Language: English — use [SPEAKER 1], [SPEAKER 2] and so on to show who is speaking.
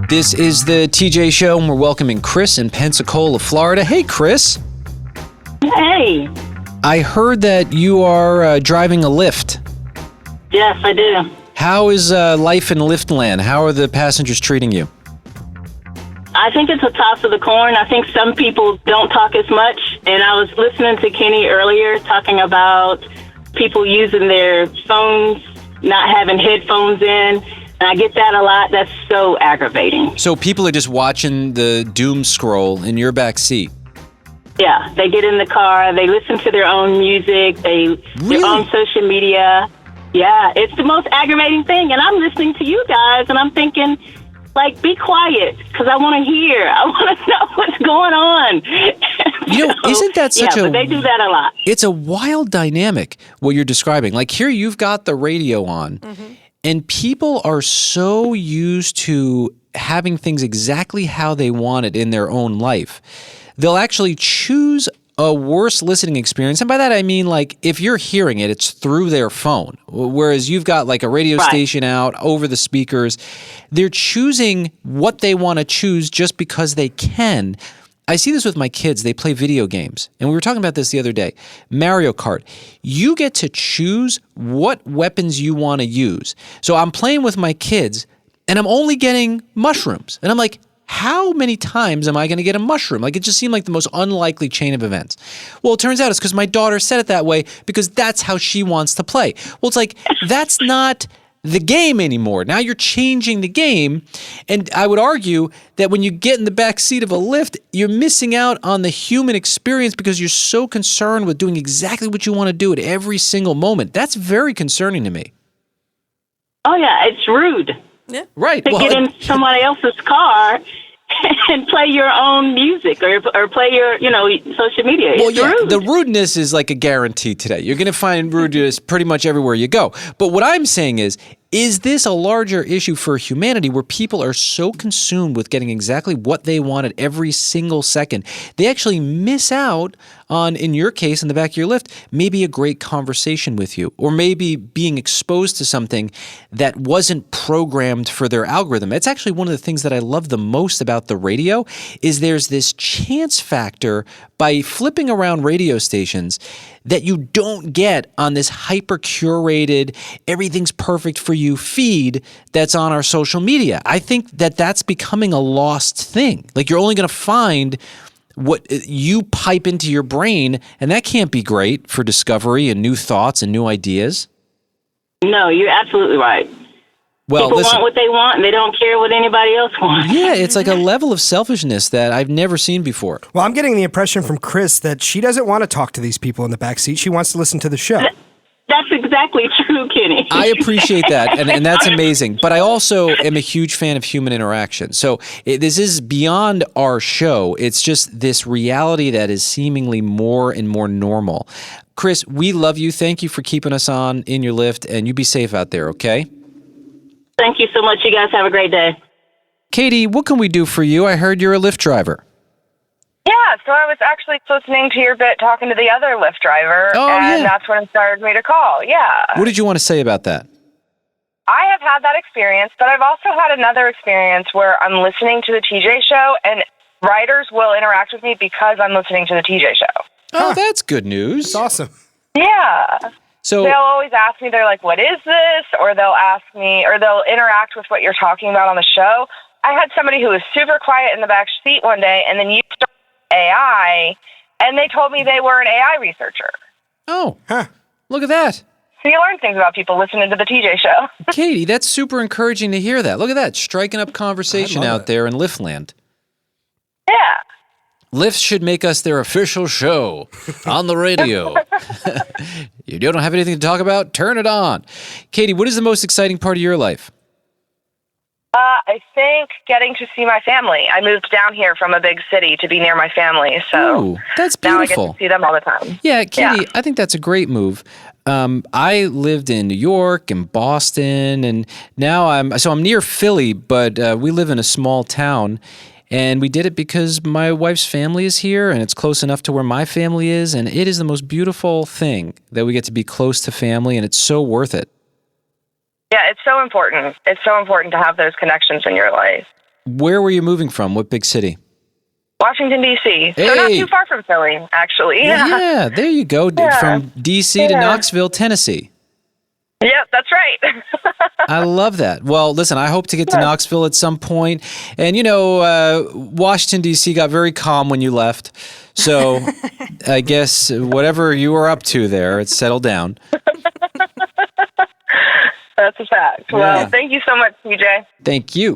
[SPEAKER 1] This is the TJ Show, and we're welcoming Chris in Pensacola, Florida. Hey, Chris.
[SPEAKER 2] Hey.
[SPEAKER 1] I heard that you are driving a Lyft.
[SPEAKER 2] Yes, I do.
[SPEAKER 1] How is life in Lyftland? How are the passengers treating you?
[SPEAKER 2] I think it's a toss of the coin. I think some people don't talk as much. And I was listening to Kenny earlier talking about people using their phones, not having headphones in. And I get that a lot. That's so aggravating.
[SPEAKER 1] So people are just watching the doom scroll in your back seat.
[SPEAKER 2] Yeah, they get in the car, they listen to their own music, they're on social media. Yeah, it's the most aggravating thing. And I'm listening to you guys, and I'm thinking, like, be quiet, because I want to hear. I want to know what's going on.
[SPEAKER 1] You know, isn't that such
[SPEAKER 2] but they do that a lot.
[SPEAKER 1] It's a wild dynamic, what you're describing. Like, here you've got the radio on, and people are so used to having things exactly how they want it in their own life. They'll actually choose a worse listening experience. And by that, I mean, like, if you're hearing it, it's through their phone. Whereas you've got, like, a radio station out over the speakers. They're choosing what they want to choose just because they can. I see this with my kids. They play video games. And we were talking about this the other day. Mario Kart. You get to choose what weapons you want to use. So I'm playing with my kids, and I'm only getting mushrooms. And I'm like, how many times am I going to get a mushroom? Like, it just seemed like the most unlikely chain of events. Well, it turns out it's because my daughter said it that way because that's how she wants to play. Well, it's like, that's not the game anymore. Now you're changing the game. And I would argue that when you get in the back seat of a Lyft, you're missing out on the human experience because you're so concerned with doing exactly what you want to do at every single moment. That's very concerning to me.
[SPEAKER 2] Oh, yeah, it's rude.
[SPEAKER 3] Yeah.
[SPEAKER 1] Right.
[SPEAKER 2] To get in somebody else's car and play your own music or play your, social media. It's rude.
[SPEAKER 1] The rudeness is like a guarantee today. You're going to find rudeness pretty much everywhere you go. But what I'm saying is this a larger issue for humanity where people are so consumed with getting exactly what they want at every single second, they actually miss out on, in your case, in the back of your Lyft, maybe a great conversation with you, or maybe being exposed to something that wasn't programmed for their algorithm. It's actually one of the things that I love the most about the radio is there's this chance factor by flipping around radio stations that you don't get on this hyper-curated, everything's perfect for you feed that's on our social media. I think that that's becoming a lost thing. Like, you're only going to find what you pipe into your brain, and that can't be great for discovery and new thoughts and new ideas.
[SPEAKER 2] No, you're absolutely right.
[SPEAKER 1] Well,
[SPEAKER 2] people want what they want, and they don't care what anybody else wants.
[SPEAKER 1] Yeah, it's like a level of selfishness that I've never seen before.
[SPEAKER 4] Well, I'm getting the impression from Chris that she doesn't want to talk to these people in the backseat. She wants to listen to the show.
[SPEAKER 2] That's exactly true, Kenny.
[SPEAKER 1] I appreciate that, and that's amazing. But I also am a huge fan of human interaction. So this is beyond our show. It's just this reality that is seemingly more and more normal. Chris, we love you. Thank you for keeping us on in your Lyft, and you be safe out there, okay?
[SPEAKER 2] Thank you so much. You guys have a great day.
[SPEAKER 1] Katie, what can we do for you? I heard you're a Lyft driver.
[SPEAKER 5] Yeah, so I was actually listening to your bit talking to the other Lyft driver, that's what inspired me to call. Yeah.
[SPEAKER 1] What did you want to say about that?
[SPEAKER 5] I have had that experience, but I've also had another experience where I'm listening to the TJ show, and writers will interact with me because I'm listening to the TJ show.
[SPEAKER 1] Oh, that's good news.
[SPEAKER 4] That's awesome.
[SPEAKER 5] Yeah.
[SPEAKER 1] So
[SPEAKER 5] they'll always ask me, they're like, what is this? Or they'll ask me, or they'll interact with what you're talking about on the show. I had somebody who was super quiet in the back seat one day, and then you started AI, and they told me they were an AI researcher.
[SPEAKER 1] Oh, look at that.
[SPEAKER 5] So you learn things about people listening to the TJ show.
[SPEAKER 1] Katie, that's super encouraging to hear that. Look at that, striking up conversation out there in Lyftland.
[SPEAKER 5] Yeah.
[SPEAKER 1] Lyft should make us their official show on the radio. You don't have anything to talk about? Turn it on. Katie, what is the most exciting part of your life?
[SPEAKER 5] I think getting to see my family. I moved down here from a big city to be near my family, so
[SPEAKER 1] Ooh, that's
[SPEAKER 5] now I
[SPEAKER 1] beautiful.
[SPEAKER 5] get to see them all the time.
[SPEAKER 1] Yeah, Katie, I think that's a great move. I lived in New York and Boston, and now I'm near Philly, but we live in a small town. And we did it because my wife's family is here, and it's close enough to where my family is, and it is the most beautiful thing that we get to be close to family, and it's so worth it.
[SPEAKER 5] Yeah, it's so important. It's so important to have those connections in your life.
[SPEAKER 1] Where were you moving from? What big city?
[SPEAKER 5] Washington, D.C. So not too far from Philly, actually.
[SPEAKER 1] Yeah, there you go. From D.C. to Knoxville, Tennessee.
[SPEAKER 5] Yep, that's right.
[SPEAKER 1] I love that. Well, listen, I hope to get to Knoxville at some point. And, Washington, D.C. got very calm when you left. So I guess whatever you were up to there, it's settled down.
[SPEAKER 5] That's a fact. Well, thank you so much, CJ.
[SPEAKER 1] Thank you.